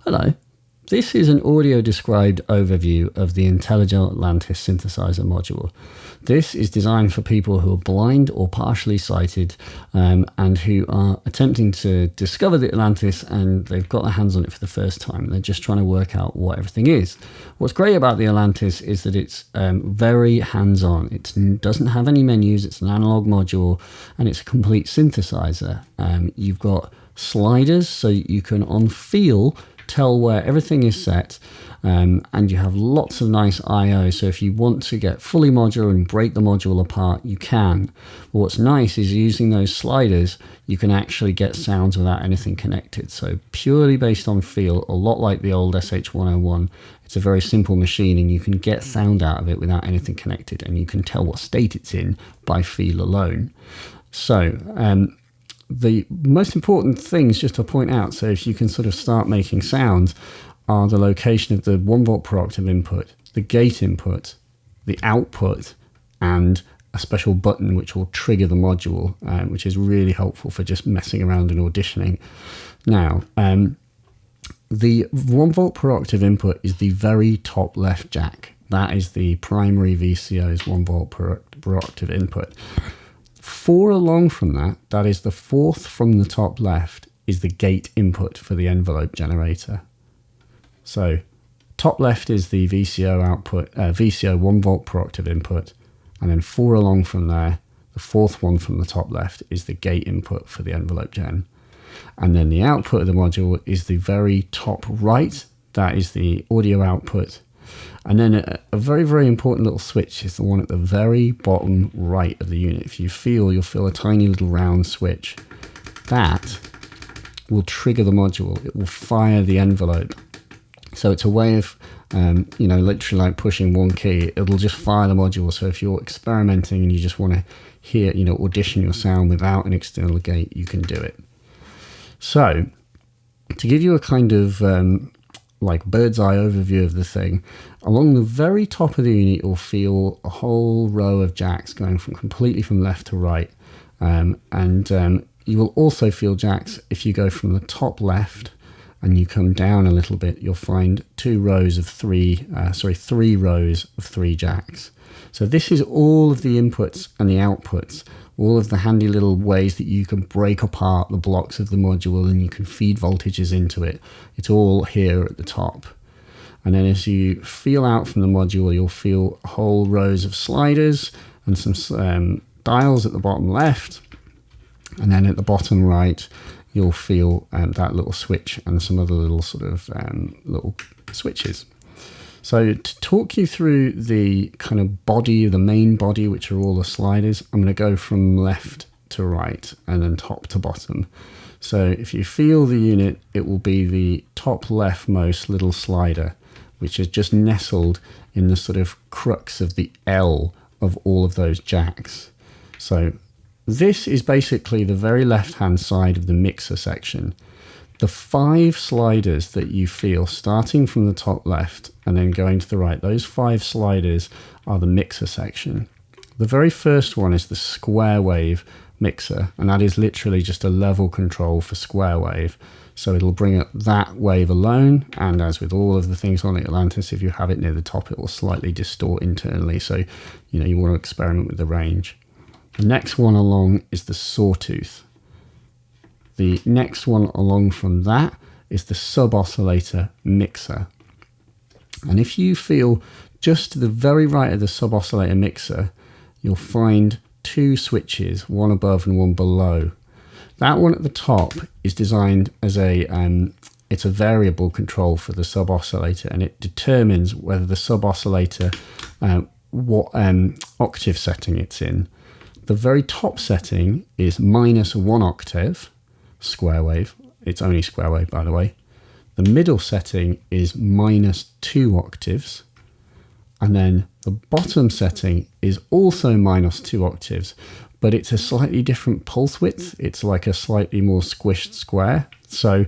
Hello. This is an audio-described overview of the Intellijel Atlantis synthesizer module. This is designed for people who are blind or partially sighted and who are attempting to discover the Atlantis, and they've got their hands on it for the first time. They're just trying to work out what everything is. What's great about the Atlantis is that it's very hands-on. It doesn't have any menus, it's an analog module, and it's a complete synthesizer. You've got sliders, so you can, on feel, tell where everything is set, and you have lots of nice I/O, so if you want to get fully modular and break the module apart, you can. But what's nice is using those sliders, you can actually get sounds without anything connected. So purely based on feel, a lot like the old SH-101, it's a very simple machine and you can get sound out of it without anything connected, and you can tell what state it's in by feel alone. So the most important things just to point out, so if you can sort of start making sounds, are the location of the 1 volt per octave input, the gate input, the output, and a special button which will trigger the module, which is really helpful for just messing around and auditioning. Now, the 1 volt per octave input is the very top left jack. That is the primary VCO's 1 volt per octave input. 4 along from that, that is the 4th from the top left, is the gate input for the envelope generator. So top left is the VCO output, VCO 1 volt per octave input, and then 4 along from there, the 4th one from the top left is the gate input for the envelope gen. And then the output of the module is the very top right, that is the audio output. And then a very, very important little switch is the one at the very bottom right of the unit. If you feel, you'll feel a tiny little round switch. That will trigger the module. It will fire the envelope. So it's a way of, literally like pushing one key. It'll just fire the module. So if you're experimenting and you just want to hear, audition your sound without an external gate, you can do it. So to give you a kind of like bird's eye overview of the thing, along the very top of the unit you'll feel a whole row of jacks going completely from left to right, and you will also feel jacks if you go from the top left and you come down a little bit. You'll find three rows of 3 jacks. So this is all of the inputs and the outputs, all of the handy little ways that you can break apart the blocks of the module and you can feed voltages into it. It's all here at the top. And then as you feel out from the module, you'll feel whole rows of sliders and some dials at the bottom left. And then at the bottom right, you'll feel that little switch and some other little sort of little switches. So to talk you through the kind of body, the main body, which are all the sliders, I'm going to go from left to right and then top to bottom. So if you feel the unit, it will be the top leftmost little slider, which is just nestled in the sort of crux of the L of all of those jacks. So this is basically the very left-hand side of the mixer section. The 5 sliders that you feel starting from the top left and then going to the right, those 5 sliders are the mixer section. The very first one is the square wave mixer, and that is literally just a level control for square wave. So it'll bring up that wave alone, and as with all of the things on the Atlantis, if you have it near the top, it will slightly distort internally. So, you want to experiment with the range. The next one along is the sawtooth. The next one along from that is the sub-oscillator mixer. And if you feel just to the very right of the sub-oscillator mixer, you'll find 2 switches, one above and one below. That one at the top is designed as it's a variable control for the sub-oscillator, and it determines whether the sub-oscillator, what octave setting it's in. The very top setting is -1 octave, square wave. It's only square wave, by the way. The middle setting is -2 octaves. And then the bottom setting is also -2 octaves, but it's a slightly different pulse width. It's like a slightly more squished square. So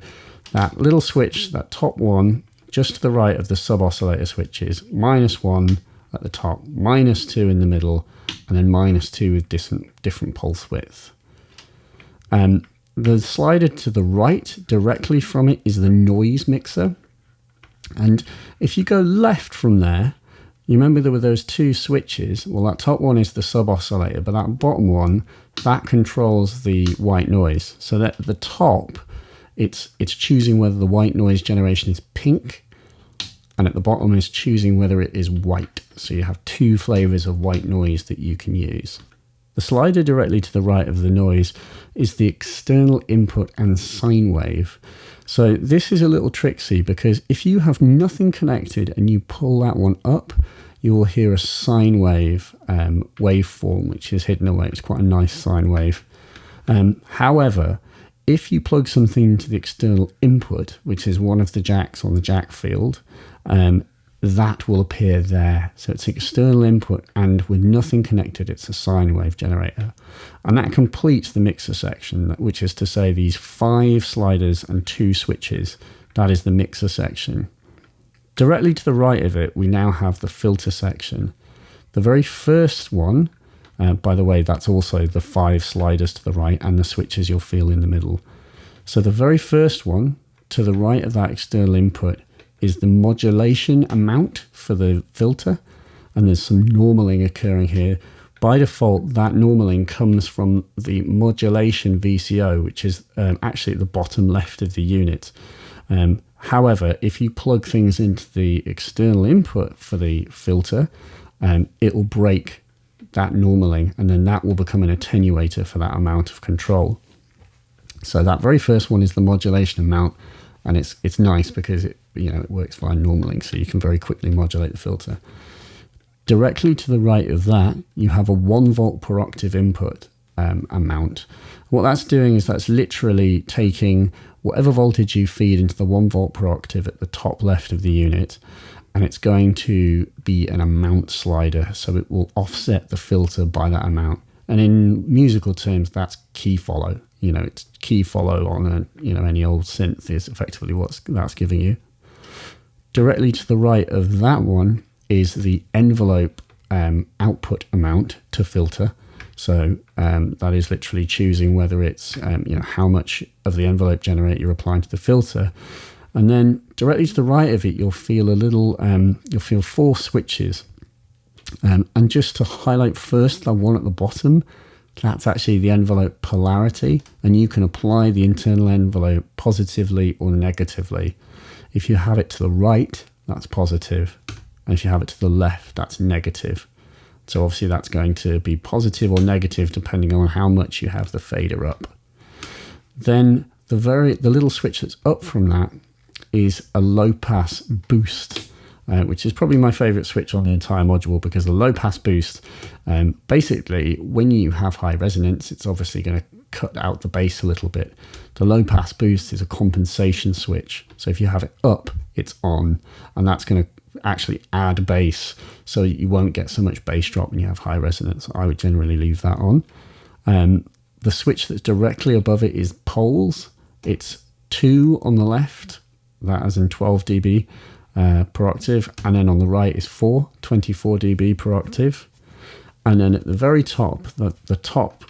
that little switch, that top one, just to the right of the sub-oscillator switches, -1 at the top, -2 in the middle, and then -2 with different pulse width. The slider to the right, directly from it, is the noise mixer. And if you go left from there, you remember there were those two switches. Well, that top one is the sub oscillator, but that bottom one, that controls the white noise. So that at the top, it's choosing whether the white noise generation is pink, and at the bottom is choosing whether it is white. So you have two flavors of white noise that you can use. The slider directly to the right of the noise is the external input and sine wave. So this is a little tricksy, because if you have nothing connected and you pull that one up, you will hear a sine wave waveform, which is hidden away. It's quite a nice sine wave. However, if you plug something into the external input, which is one of the jacks on the jack field, that will appear there. So it's external input, and with nothing connected, it's a sine wave generator. And that completes the mixer section, which is to say these 5 sliders and 2 switches. That is the mixer section. Directly to the right of it, we now have the filter section. The very first one, by the way, that's also the 5 sliders to the right and the switches you'll feel in the middle. So the very first one to the right of that external input is the modulation amount for the filter, and there's some normaling occurring here. By default, that normaling comes from the modulation VCO, which is actually at the bottom left of the unit. However, if you plug things into the external input for the filter, it will break that normaling, and then that will become an attenuator for that amount of control. So that very first one is the modulation amount, and it's nice because it works fine normaling, so you can very quickly modulate the filter. Directly to the right of that, you have a 1 volt per octave input amount. What that's doing is that's literally taking whatever voltage you feed into the 1 volt per octave at the top left of the unit, and it's going to be an amount slider, so it will offset the filter by that amount. And in musical terms, that's key follow. It's key follow on any old synth is effectively what that's giving you. Directly to the right of that one is the envelope output amount to filter. So that is literally choosing whether it's how much of the envelope generator you're applying to the filter. And then directly to the right of it, you'll feel you'll feel 4 switches. And just to highlight first the one at the bottom, that's actually the envelope polarity, and you can apply the internal envelope positively or negatively. If you have it to the right, that's positive, and if you have it to the left, that's negative. So obviously that's going to be positive or negative depending on how much you have the fader up. Then the little switch that's up from that is a low pass boost, which is probably my favorite switch on the entire module, because the low pass boost, basically when you have high resonance, it's obviously going to cut out the bass a little bit. The low pass boost is a compensation switch. So if you have it up, it's on, and that's going to actually add bass, so you won't get so much bass drop when you have high resonance. I would generally leave that on. The switch that's directly above it is poles. It's 2 on the left, that as in 12 dB per octave, and then on the right is 24 dB per octave. And then at the very top, the top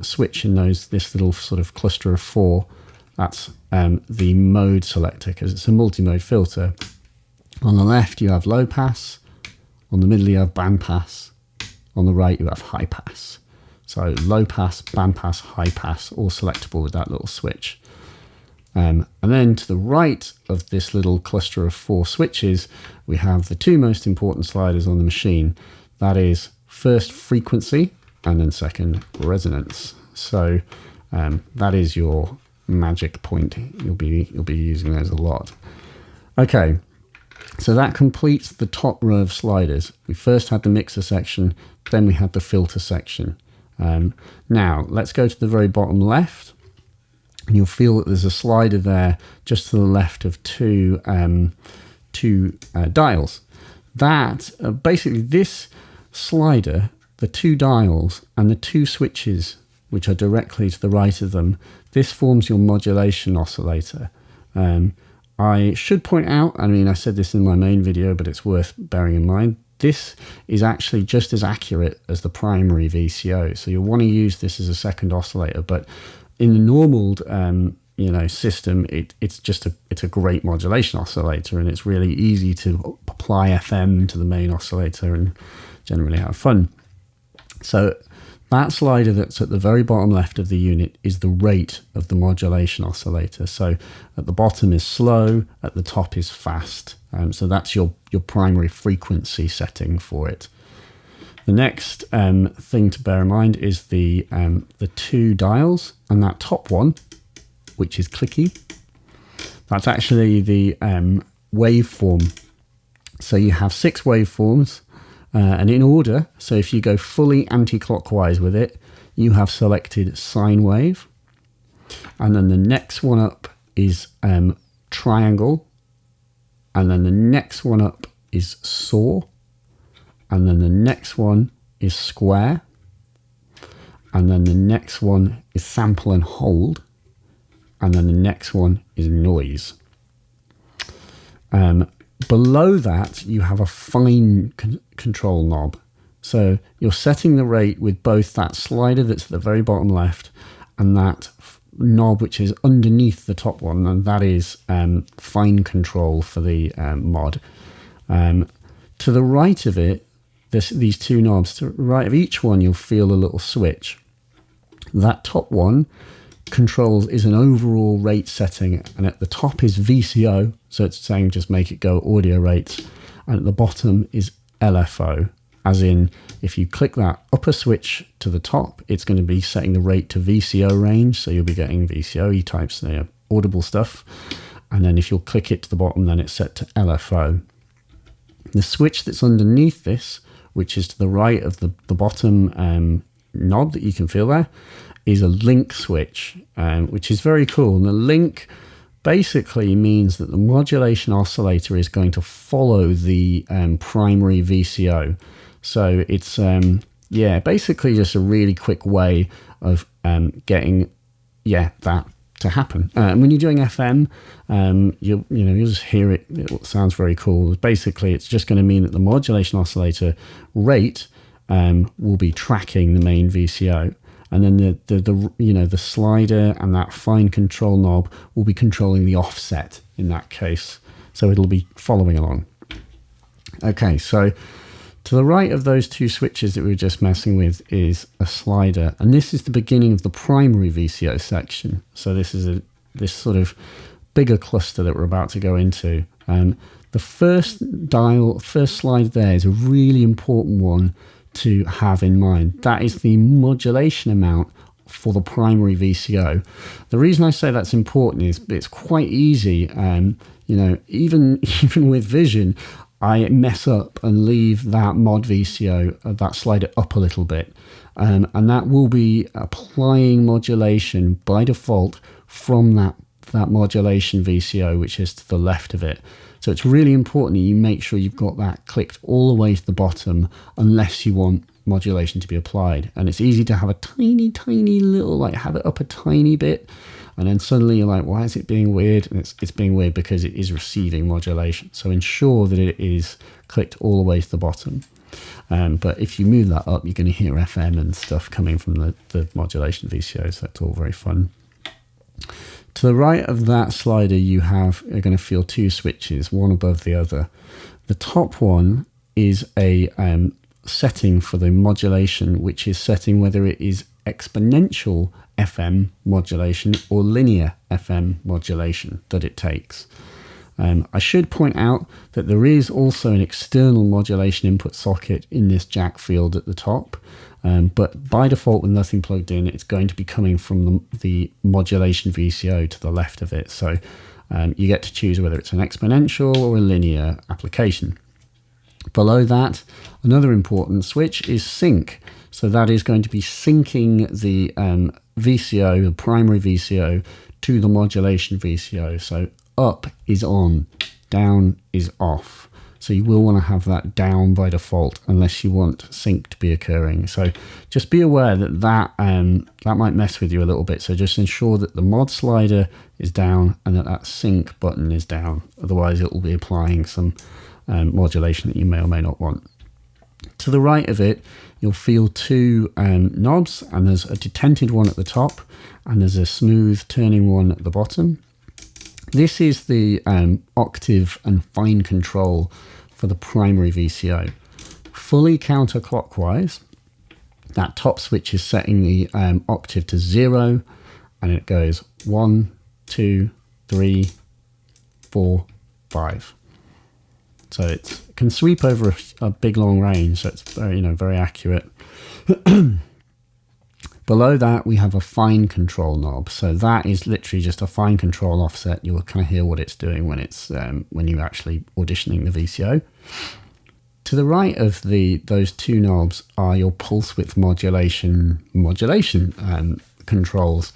switch in this little sort of cluster of 4, that's the mode selector, because it's a multimode filter. On the left you have low pass, on the middle you have band pass, on the right you have high pass. So low pass, band pass, high pass, all selectable with that little switch. And then to the right of this little cluster of 4 switches, we have the 2 most important sliders on the machine. That is first frequency, and then second resonance. So that is your magic point. You'll be using those a lot. Okay, so that completes the top row of sliders. We first had the mixer section, then we had the filter section. Now let's go to the very bottom left, and you'll feel that there's a slider there just to the left of two dials. That basically this slider, the 2 dials and the 2 switches which are directly to the right of them, this forms your modulation oscillator. I should point out, I said this in my main video, but it's worth bearing in mind, this is actually just as accurate as the primary VCO. So you'll want to use this as a second oscillator, but in the normal system, it's a great modulation oscillator, and it's really easy to apply FM to the main oscillator and generally have fun. So that slider that's at the very bottom left of the unit is the rate of the modulation oscillator. So at the bottom is slow, at the top is fast. So that's your primary frequency setting for it. The next thing to bear in mind is the two dials, and that top one, which is clicky, that's actually the waveform. So you have 6 waveforms. And in order, so if you go fully anti-clockwise with it, you have selected sine wave. And then the next one up is triangle. And then the next one up is saw. And then the next one is square. And then the next one is sample and hold. And then the next one is noise. Below that, you have a fine control knob. So you're setting the rate with both that slider that's at the very bottom left and that knob which is underneath the top one, and that is fine control for the mod. To the right of it, these two knobs, to the right of each one, you'll feel a little switch. That top one is an overall rate setting, and at the top is VCO, so it's saying just make it go audio rates, and at the bottom is LFO, as in if you click that upper switch to the top, it's going to be setting the rate to VCO range, so you'll be getting VCOE types, audible stuff, and then if you'll click it to the bottom, then it's set to LFO. The switch that's underneath this, which is to the right of the bottom knob that you can feel there, is a link switch, which is very cool. And the link basically means that the modulation oscillator is going to follow the primary VCO. So it's basically just a really quick way of getting that to happen. And when you're doing FM, you'll just hear it. It sounds very cool. Basically, it's just going to mean that the modulation oscillator rate will be tracking the main VCO. And then the slider and that fine control knob will be controlling the offset in that case. So it'll be following along. Okay, so to the right of those two switches that we were just messing with is a slider. And this is the beginning of the primary VCO section. So this is this sort of bigger cluster that we're about to go into. The first slide there is a really important one to have in mind. That is the modulation amount for the primary VCO. The reason I say that's important is it's quite easy. Even with Vision, I mess up and leave that mod VCO, that slider up a little bit. And that will be applying modulation by default from that modulation VCO, which is to the left of it. So it's really important that you make sure you've got that clicked all the way to the bottom unless you want modulation to be applied. And it's easy to have a tiny, tiny little, have it up a tiny bit, and then suddenly you're like, why is it being weird? And it's being weird because it is receiving modulation. So ensure that it is clicked all the way to the bottom. But if you move that up, you're going to hear FM and stuff coming from the modulation VCO, so that's all very fun. To the right of that slider, you're going to feel two switches, one above the other. The top one is a setting for the modulation, which is setting whether it is exponential FM modulation or linear FM modulation that it takes. I should point out that there is also an external modulation input socket in this jack field at the top. But by default, with nothing plugged in, it's going to be coming from the modulation VCO to the left of it. So you get to choose whether it's an exponential or a linear application. Below that, another important switch is sync. So that is going to be syncing the VCO, the primary VCO, to the modulation VCO. So up is on, down is off. So you will want to have that down by default unless you want sync to be occurring. So just be aware that might mess with you a little bit. So just ensure that the mod slider is down and that sync button is down. Otherwise it will be applying some modulation that you may or may not want. To the right of it, you'll feel two knobs, and there's a detented one at the top, and there's a smooth turning one at the bottom. This is the octave and fine control for the primary VCO. Fully counterclockwise, that top switch is setting the octave to 0, and it goes 1, 2, 3, 4, 5. So it can sweep over a big long range, so it's very, very accurate. Below that, we have a fine control knob. So that is literally just a fine control offset. You'll kind of hear what it's doing when it's when you're actually auditioning the VCO. To the right of those two knobs are your pulse width modulation controls,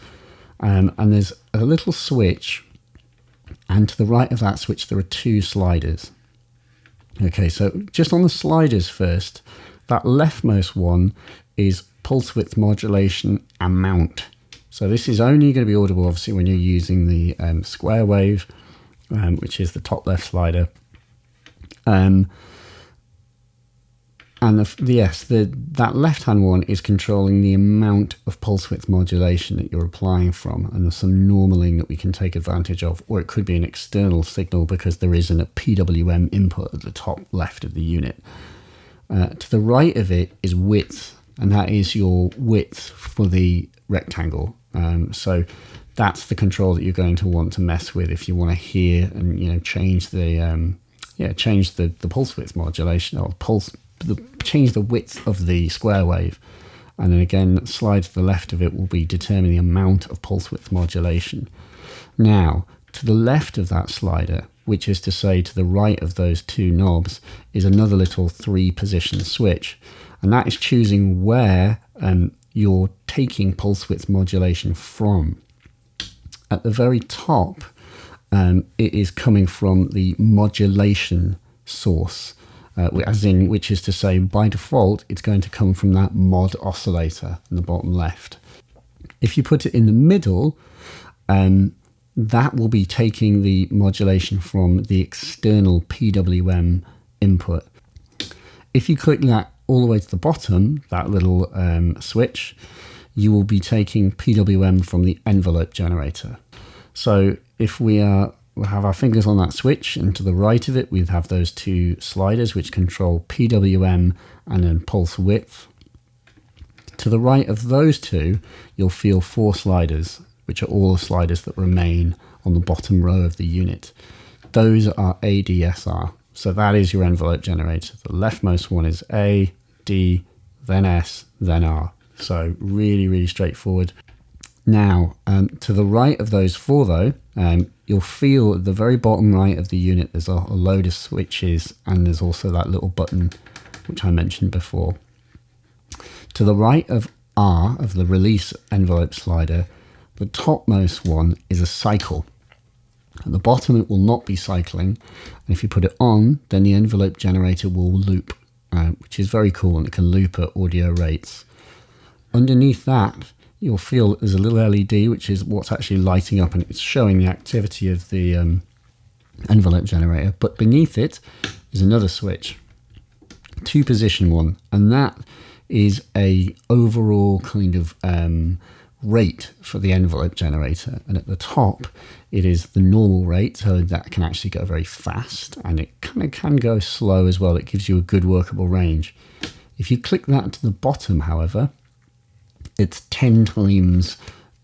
and there's a little switch. And to the right of that switch, there are two sliders. Okay, so just on the sliders first, that leftmost one is pulse width modulation amount. So this is only going to be audible, obviously, when you're using the square wave, which is the top left slider. That left-hand one is controlling the amount of pulse width modulation that you're applying from, and there's some normaling that we can take advantage of, or it could be an external signal because there isn't a PWM input at the top left of the unit. To the right of it is width, and that is your width for the rectangle. So that's the control that you're going to want to mess with if you want to hear and change the pulse width modulation, or change the width of the square wave. And then again, slide to the left of it will be determining the amount of pulse width modulation. Now, to the left of that slider, which is to say to the right of those two knobs, is another little 3-position switch. And that is choosing where you're taking pulse width modulation from. At the very top, it is coming from the modulation source. Which is to say, by default, it's going to come from that mod oscillator in the bottom left. If you put it in the middle, that will be taking the modulation from the external PWM input. If you click that all the way to the bottom, that little switch, you will be taking PWM from the envelope generator. So if we'll have our fingers on that switch, and to the right of it, we have those two sliders which control PWM and then pulse width. To the right of those two, you'll feel 4 sliders, which are all the sliders that remain on the bottom row of the unit. Those are ADSR. So that is your envelope generator. The leftmost one is A, D, then S, then R. So really, really straightforward. Now, to the right of those 4 though, you'll feel at the very bottom right of the unit there's a load of switches, and there's also that little button which I mentioned before. To the right of R, of the release envelope slider, the topmost one is a cycle. At the bottom it will not be cycling, and if you put it on, then the envelope generator will loop, which is very cool, and it can loop at audio rates. Underneath that, you'll feel there's a little LED, which is what's actually lighting up, and it's showing the activity of the envelope generator. But beneath it is another switch, 2-position one, and that is a overall kind of rate for the envelope generator. And at the top, it is the normal rate, so that can actually go very fast, and it kind of can go slow as well. It gives you a good workable range. If you click that to the bottom, however, it's 10 times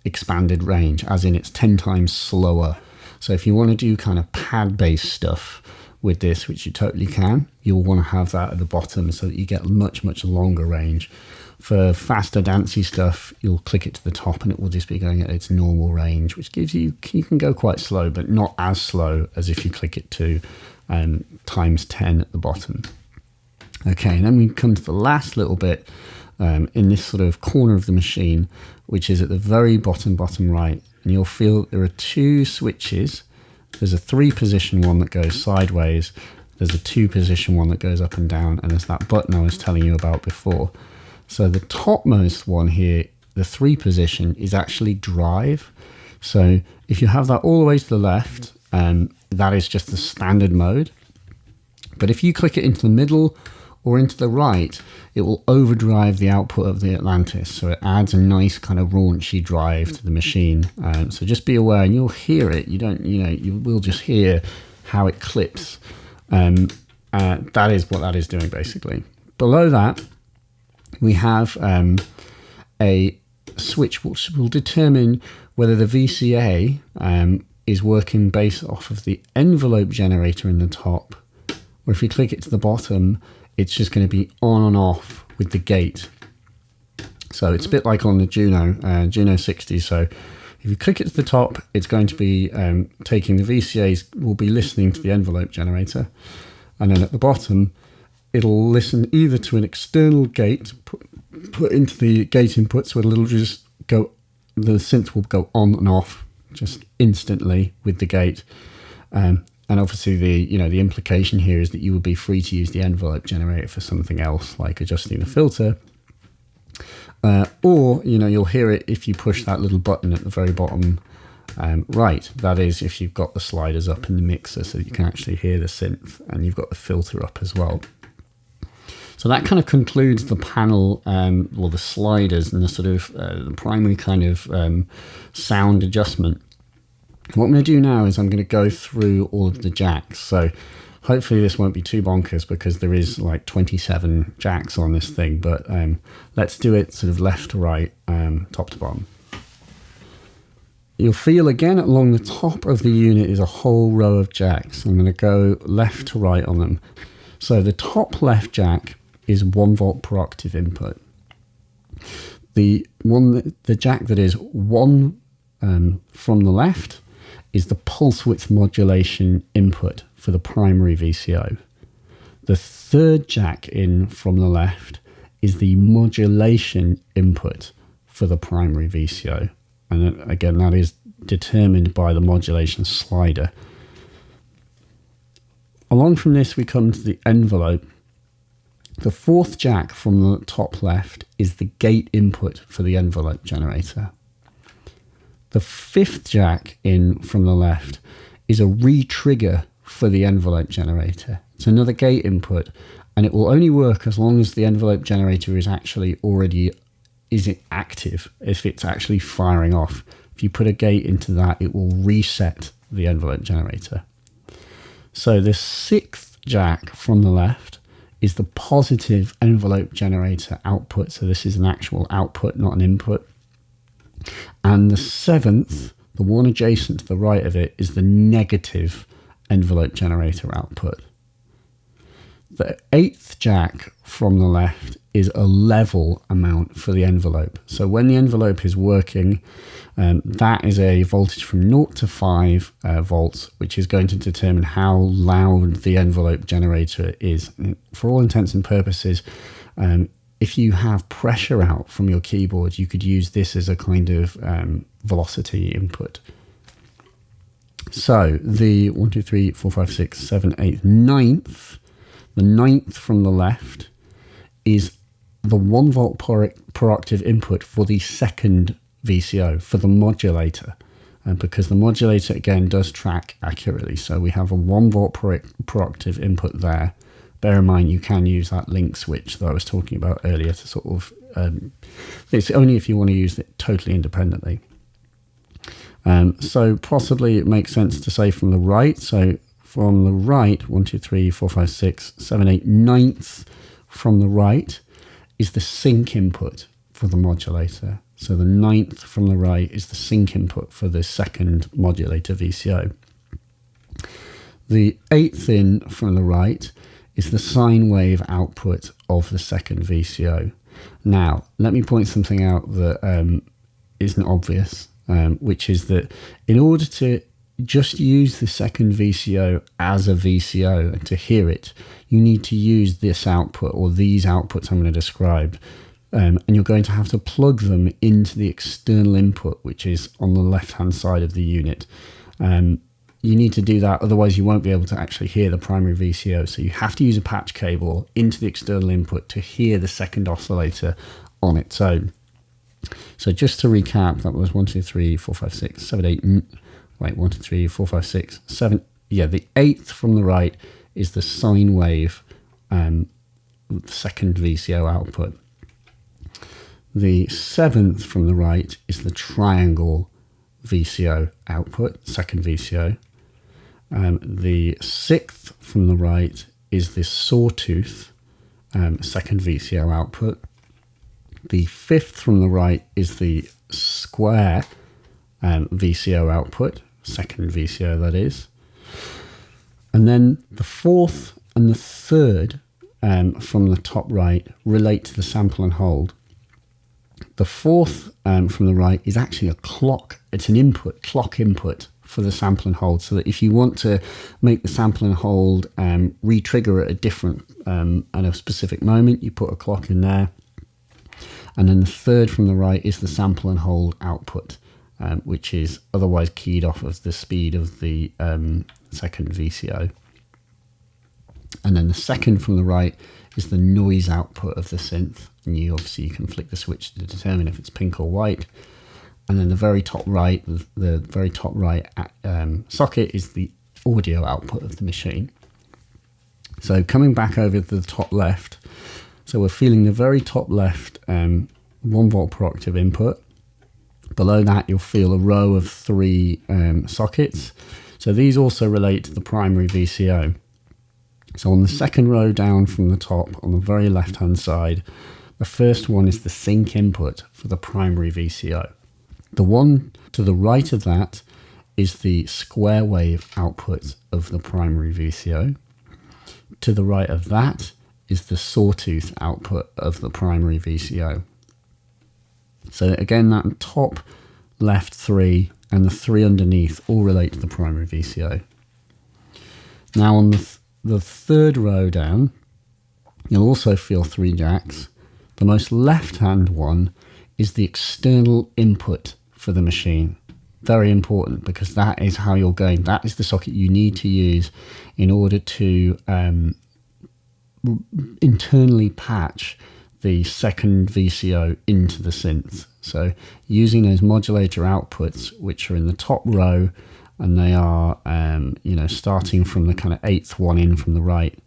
expanded range, as in it's 10 times slower. So if you want to do kind of pad-based stuff with this, which you totally can, you'll want to have that at the bottom so that you get much, much longer range. For faster dancey stuff, you'll click it to the top and it will just be going at its normal range, which gives you can go quite slow, but not as slow as if you click it to times 10 at the bottom. Okay, and then we come to the last little bit in this sort of corner of the machine, which is at the very bottom right, and you'll feel there are 2 switches. There's a 3-position one that goes sideways, there's a 2-position one that goes up and down, and there's that button I was telling you about before. So the topmost one here, the 3-position, is actually drive. So if you have that all the way to the left, that is just the standard mode. But if you click it into the middle or into the right, it will overdrive the output of the Atlantis. So it adds a nice kind of raunchy drive to the machine. So just be aware, and you'll hear it. You will just hear how it clips. That is what that is doing, basically. Below that, we have a switch which will determine whether the VCA is working based off of the envelope generator in the top, or if you click it to the bottom, it's just going to be on and off with the gate. So it's a bit like on the Juno 60. So if you click it to the top, it's going to be taking the VCAs, will be listening to the envelope generator. And then at the bottom, it'll listen either to an external gate put into the gate input, so it'll just go, the synth will go on and off just instantly with the gate. And obviously the implication here is that you will be free to use the envelope generator for something else, like adjusting the filter. Or you'll hear it if you push that little button at the very bottom right. That is if you've got the sliders up in the mixer so that you can actually hear the synth, and you've got the filter up as well. So that kind of concludes the panel, or the sliders, and the sort of the primary kind of sound adjustment. What I'm going to do now is I'm going to go through all of the jacks. So hopefully this won't be too bonkers, because there is like 27 jacks on this thing, but let's do it sort of left to right, top to bottom. You'll feel again along the top of the unit is a whole row of jacks. I'm going to go left to right on them. So the top left jack is 1 volt per octave input. The jack that is 1 from the left is the pulse width modulation input for the primary VCO. The third jack in from the left is the modulation input for the primary VCO. And again, that is determined by the modulation slider. Along from this, we come to the envelope. The fourth jack from the top left is the gate input for the envelope generator. The fifth jack in from the left is a re-trigger for the envelope generator. It's another gate input, and it will only work as long as the envelope generator is actually already active, if it's actually firing off. If you put a gate into that, it will reset the envelope generator. So the sixth jack from the left is the positive envelope generator output. So this is an actual output, not an input. And the seventh, the one adjacent to the right of it, is the negative envelope generator output. The eighth jack from the left is a level amount for the envelope. So when the envelope is working, that is a voltage from 0 to 5 volts, which is going to determine how loud the envelope generator is. For all intents and purposes, if you have pressure out from your keyboard, you could use this as a kind of velocity input. So the 1, 2, 3, 4, 5, 6, 7, 8, 9th, the 9th from the left is the 1 volt per octave input for the second VCO, for the modulator, because the modulator again does track accurately. So we have a 1 volt per octave input there. Bear in mind, you can use that link switch that I was talking about earlier to sort of, it's only if you want to use it totally independently. So possibly it makes sense to say from the right. So from the right, 1, 2, 3, 4, 5, 6, 7, 8, 9th from the right is the sync input for the modulator. So the 9th from the right is the sync input for the second modulator VCO. The 8th in from the right is the sine wave output of the second VCO. Now, let me point something out that isn't obvious, which is that in order to just use the second VCO as a VCO and to hear it, you need to use this output, or these outputs I'm going to describe, and you're going to have to plug them into the external input, which is on the left-hand side of the unit. You need to do that, otherwise you won't be able to actually hear the primary VCO. So you have to use a patch cable into the external input to hear the second oscillator on its own. So just to recap, that was 1, 2, 3, 4, 5, 6, 7, 8, wait, 1, 2, 3, 4, 5, 6, 7. Yeah, the 8th from the right is the sine wave second VCO output. The 7th from the right is the triangle VCO output, second VCO. The 6th from the right is the sawtooth, second VCO output. The 5th from the right is the square VCO output, second VCO that is. And then the 4th and the 3rd from the top right relate to the sample and hold. The 4th from the right is actually a clock. It's an input, clock input for the sample and hold, so that if you want to make the sample and hold re-trigger at a different, at a specific moment, you put a clock in there. And then the 3rd from the right is the sample and hold output, which is otherwise keyed off of the speed of the second VCO. And then the 2nd from the right is the noise output of the synth. And you can flick the switch to determine if it's pink or white. And then the very top right, socket is the audio output of the machine. So coming back over to the top left, so we're feeling the very top left 1 volt per octave input. Below that, you'll feel a row of 3 sockets. So these also relate to the primary VCO. So on the second row down from the top, on the very left-hand side, the first one is the sync input for the primary VCO. The one to the right of that is the square wave output of the primary VCO. To the right of that is the sawtooth output of the primary VCO. So again, that top left 3 and the 3 underneath all relate to the primary VCO. Now on the third row down, you'll also feel 3 jacks. The most left-hand one is the external input for the machine. Very important, because that is how you're going. That is the socket you need to use in order to internally patch the second VCO into the synth. So using those modulator outputs, which are in the top row, and they are starting from the kind of 8th one in from the right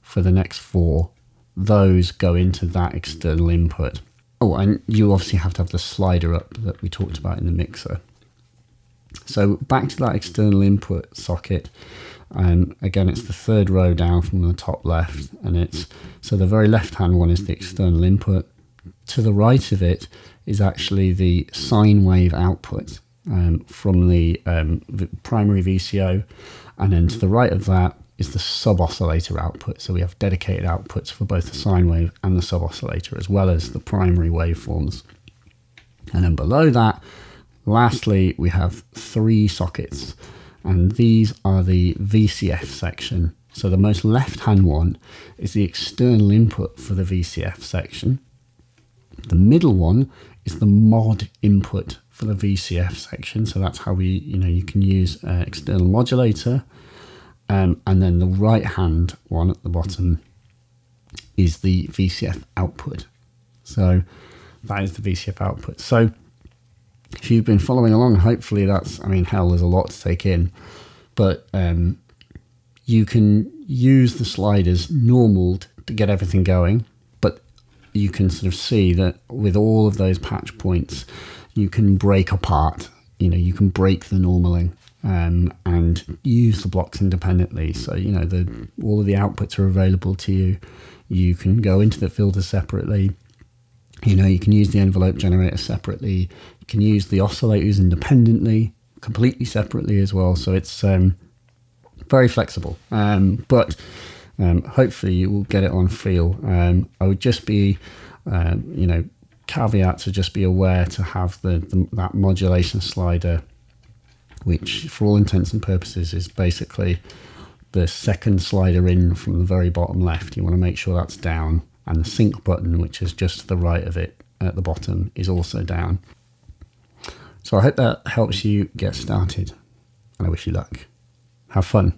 for the next 4, those go into that external input. Oh, and you obviously have to have the slider up that we talked about in the mixer. So back to that external input socket. Again, it's the 3rd row down from the top left, and so the very left-hand one is the external input. To the right of it is actually the sine wave output from the primary VCO, and then to the right of that is the sub-oscillator output. So we have dedicated outputs for both the sine wave and the sub-oscillator, as well as the primary waveforms. And then below that, lastly, we have 3 sockets, and these are the VCF section. So the most left-hand one is the external input for the VCF section. The middle one is the mod input for the VCF section. So that's how you can use external modulator. And then the right-hand one at the bottom is the VCF output. So that is the VCF output. So if you've been following along, hopefully there's a lot to take in. But you can use the sliders normal to get everything going. But you can sort of see that with all of those patch points, you can break apart. You can break the normaling. And use the blocks independently. So, all of the outputs are available to you. You can go into the filter separately. You can use the envelope generator separately. You can use the oscillators independently, completely separately as well. So it's very flexible. But hopefully you will get it on feel. I would just be, caveat to just be aware to have that modulation slider, which for all intents and purposes is basically the second slider in from the very bottom left. You want to make sure that's down, and the sync button, which is just to the right of it at the bottom, is also down. So I hope that helps you get started, and I wish you luck. Have fun.